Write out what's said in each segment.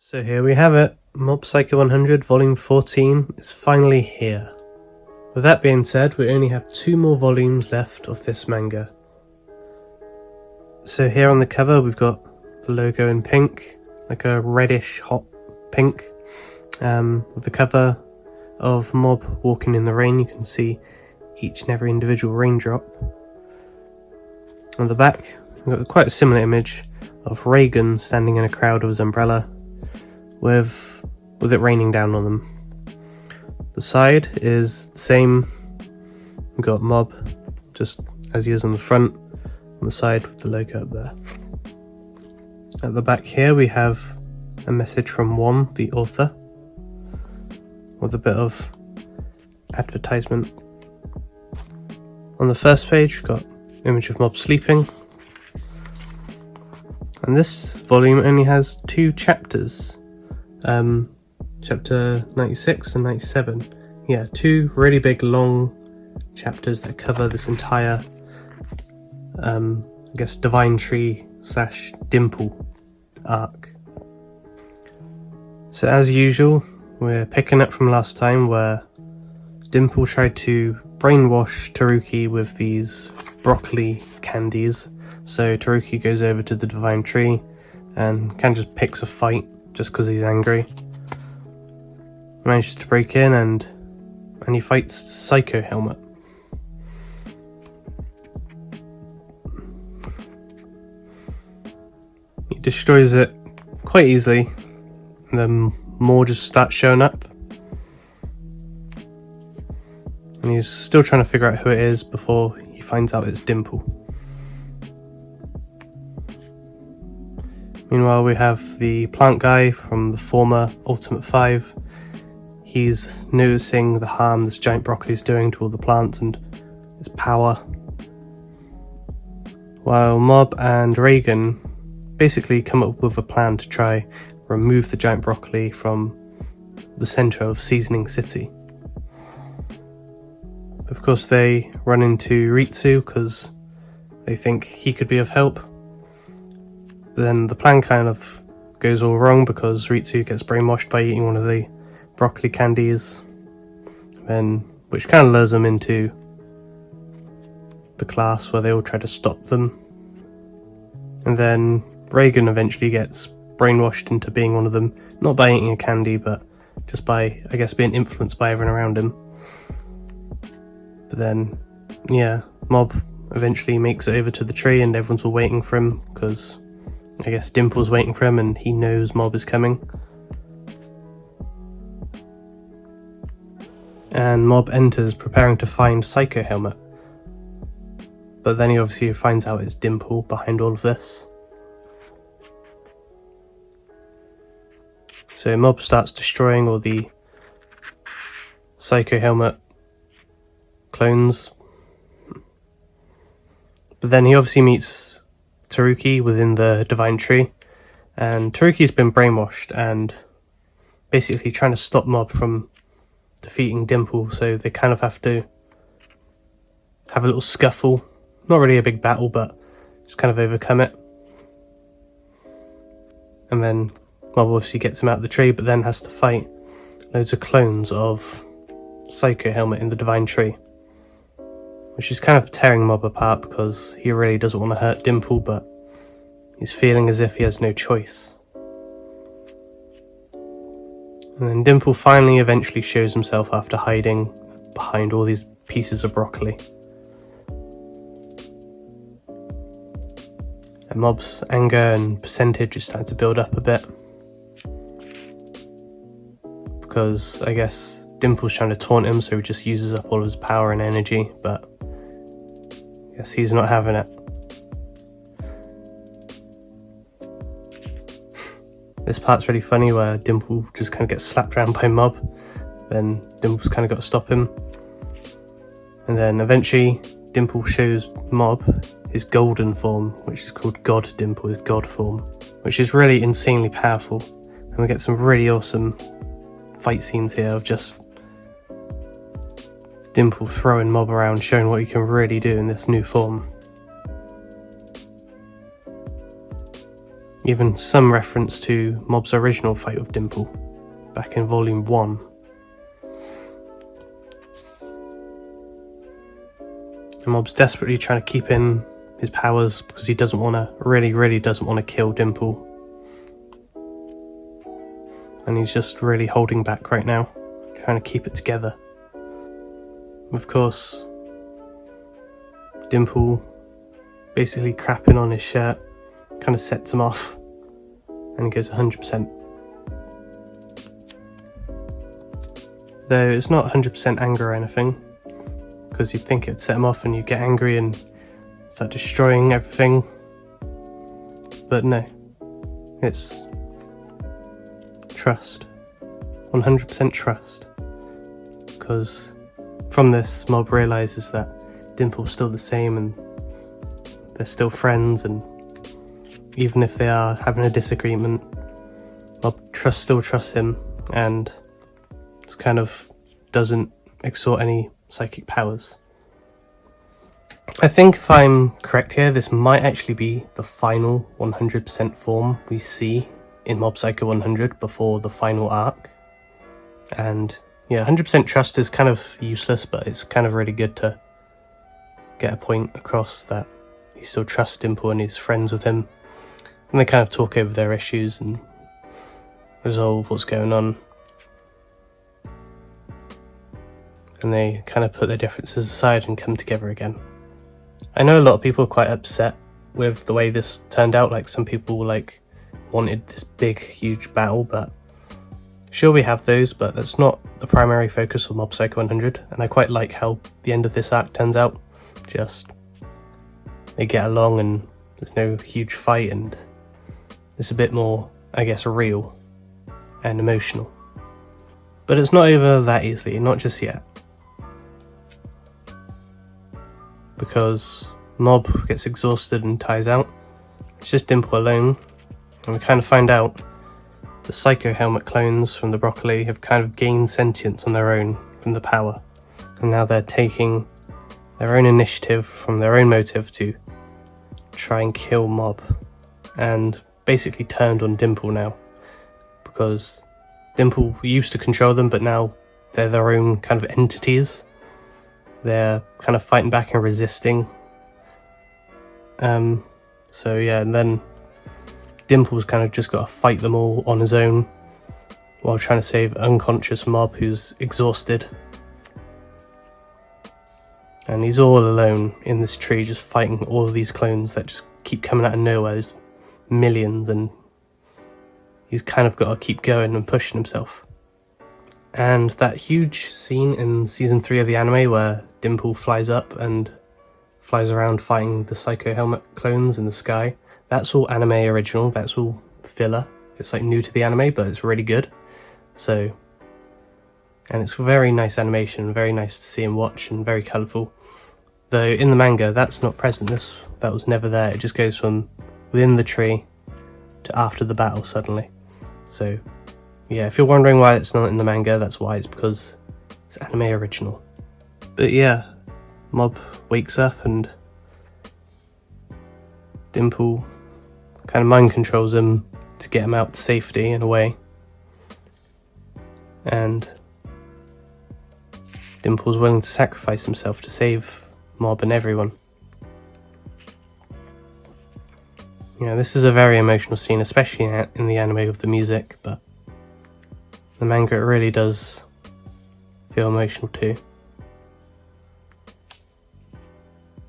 So here we have it, Mob Psycho 100 Volume 14 is finally here. With that being said, we only have 2 more volumes left of this manga. So here on the cover we've got the logo in pink, like a reddish hot pink. With the cover of Mob walking in the rain, you can see each and every individual raindrop. On the back we've got quite a similar image of Reagan standing in a crowd with his umbrella, with it raining down on them. The side is the same. We've got Mob just as he is on the front, on the side with the logo up there. At the back here we have a message from Juan, the author, with a bit of advertisement. On the first page we've got an image of Mob sleeping, and this volume only has 2 chapters. Chapter 96 and 97. Yeah, 2 really big long chapters that cover this entire I guess Divine Tree / Dimple arc. So as usual, we're picking up from last time where Dimple tried to brainwash Taruki with these broccoli candies. So Taruki goes over to the Divine Tree and kind of just picks a fight just because he's angry. Manages to break in and he fights Psycho Helmet. He destroys it quite easily, and then more just starts showing up. And he's still trying to figure out who it is before he finds out it's Dimple. Meanwhile, we have the plant guy from the former Ultimate 5. He's noticing the harm this giant broccoli is doing to all the plants and its power. While Mob and Reagan basically come up with a plan to try remove the giant broccoli from the centre of Seasoning City. Of course, they run into Ritsu because they think he could be of help. But then the plan kind of goes all wrong because Ritsu gets brainwashed by eating one of the broccoli candies, which kind of lures them into the class where they all try to stop them. And then Reagan eventually gets brainwashed into being one of them, not by eating a candy, but just by, I guess, being influenced by everyone around him. But then, yeah, Mob eventually makes it over to the tree and everyone's all waiting for him because I guess Dimple's waiting for him and he knows Mob is coming. And Mob enters preparing to find Psycho Helmet. But then he obviously finds out it's Dimple behind all of this. So Mob starts destroying all the Psycho Helmet clones. But then he obviously meets Taruki within the Divine Tree, and Taruki's been brainwashed and basically trying to stop Mob from defeating Dimple, so they kind of have to have a little scuffle. Not really a big battle, but just kind of overcome it. And then Mob obviously gets him out of the tree, but then has to fight loads of clones of Psycho Helmet in the Divine Tree, which is kind of tearing Mob apart because he really doesn't want to hurt Dimple, but he's feeling as if he has no choice. And then Dimple finally eventually shows himself after hiding behind all these pieces of broccoli. And Mob's anger and percentage is starting to build up a bit, because I guess Dimple's trying to taunt him, so he just uses up all of his power and energy, but I guess he's not having it. This part's really funny where Dimple just kind of gets slapped around by Mob, then Dimple's kind of got to stop him. And then eventually Dimple shows Mob his golden form, which is called God Dimple, his God form, which is really insanely powerful. And we get some really awesome fight scenes here of just Dimple throwing Mob around, showing what he can really do in this new form. even some reference to Mob's original fight with Dimple back in Volume 1. And Mob's desperately trying to keep in his powers because he doesn't want to, really doesn't want to kill Dimple. And he's just really holding back right now, trying to keep it together. Of course, Dimple basically crapping on his shirt kind of sets him off, and he goes 100%. Though it's not 100% anger or anything, because you'd think it'd set him off and you'd get angry and start destroying everything. But no, it's trust. 100% trust. Because from this, Mob realises that Dimple's still the same and they're still friends, and even if they are having a disagreement, Mob still trusts him and just kind of doesn't exert any psychic powers. I think if I'm correct here, this might actually be the final 100% form we see in Mob Psycho 100 before the final arc. And yeah, 100% trust is kind of useless, but it's kind of really good to get a point across that he still trusts Dimple and he's friends with him. And they kind of talk over their issues and resolve what's going on. And they kind of put their differences aside and come together again. I know a lot of people are quite upset with the way this turned out. Like, some people wanted this big, huge battle, but sure, we have those, but that's not the primary focus of Mob Psycho 100. And I quite like how the end of this arc turns out. Just they get along and there's no huge fight, and it's a bit more, I guess, real and emotional. But it's not over that easily, not just yet. Because Mob gets exhausted and ties out. It's just Dimple alone, and we kind of find out the Psycho Helmet clones from the Broccoli have kind of gained sentience on their own from the power, and now they're taking their own initiative from their own motive to try and kill Mob, and basically turned on Dimple now, because Dimple used to control them, but now they're their own kind of entities. They're kind of fighting back and resisting. So yeah, and then Dimple's kind of just got to fight them all on his own while trying to save unconscious Mob, who's exhausted. And he's all alone in this tree, just fighting all of these clones that just keep coming out of nowhere. There's millions, and he's kind of got to keep going and pushing himself. And that huge scene in season 3 of the anime where Dimple flies up and flies around fighting the Psycho Helmet clones in the sky, that's all anime original, that's all filler. It's like new to the anime, but it's really good. So, and it's very nice animation, very nice to see and watch, and very colourful. Though in the manga, that's not present. That was never there. It just goes from within the tree to after the battle suddenly. So yeah, if you're wondering why it's not in the manga, that's why. It's because it's anime original. But yeah, Mob wakes up and Dimple kind of mind controls him to get him out to safety in a way. And Dimple's willing to sacrifice himself to save Mob and everyone. You know, this is a very emotional scene, especially in the anime with the music, but the manga, it really does feel emotional too.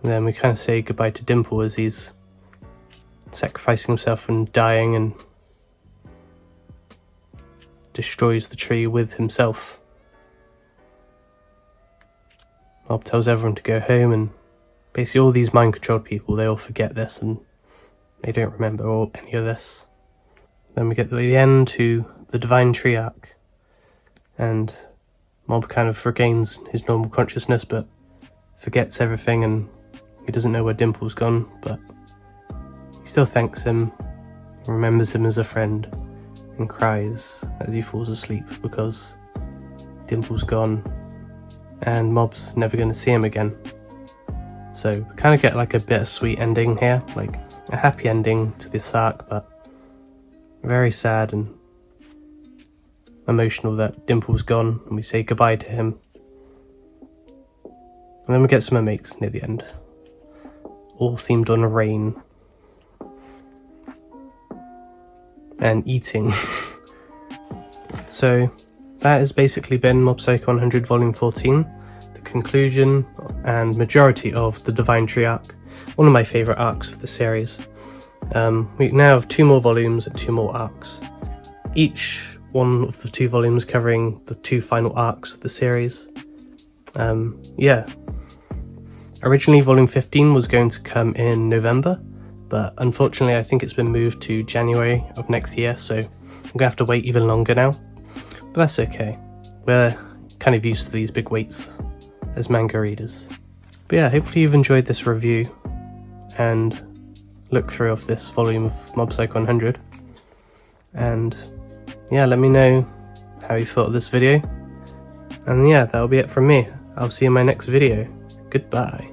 And then we kind of say goodbye to Dimple as he's sacrificing himself and dying, and destroys the tree with himself. Mob tells everyone to go home, and basically all these mind-controlled people, they all forget this and they don't remember any of this. Then we get to the end to the Divine Tree arc, and Mob kind of regains his normal consciousness but forgets everything, and he doesn't know where Dimple's gone, but he still thanks him, remembers him as a friend, and cries as he falls asleep because Dimple's gone and Mob's never going to see him again. So we kind of get like a bittersweet ending here, like a happy ending to this arc, but Very sad and emotional that Dimple's gone and we say goodbye to him. And then we get some remakes near the end, all themed on rain and eating. So that has basically been Mob Psycho 100 Volume 14, the conclusion and majority of the Divine Tree arc, one of my favourite arcs of the series. We now have 2 more volumes and 2 more arcs, each one of the 2 volumes covering the 2 final arcs of the series. Yeah. Originally Volume 15 was going to come in November, but unfortunately I think it's been moved to January of next year, so I'm going to have to wait even longer now. But that's okay. We're kind of used to these big waits as manga readers. But yeah, hopefully you've enjoyed this review and look through of this volume of Mob Psycho 100. And yeah, let me know how you thought of this video. And yeah, that'll be it from me. I'll see you in my next video. Goodbye.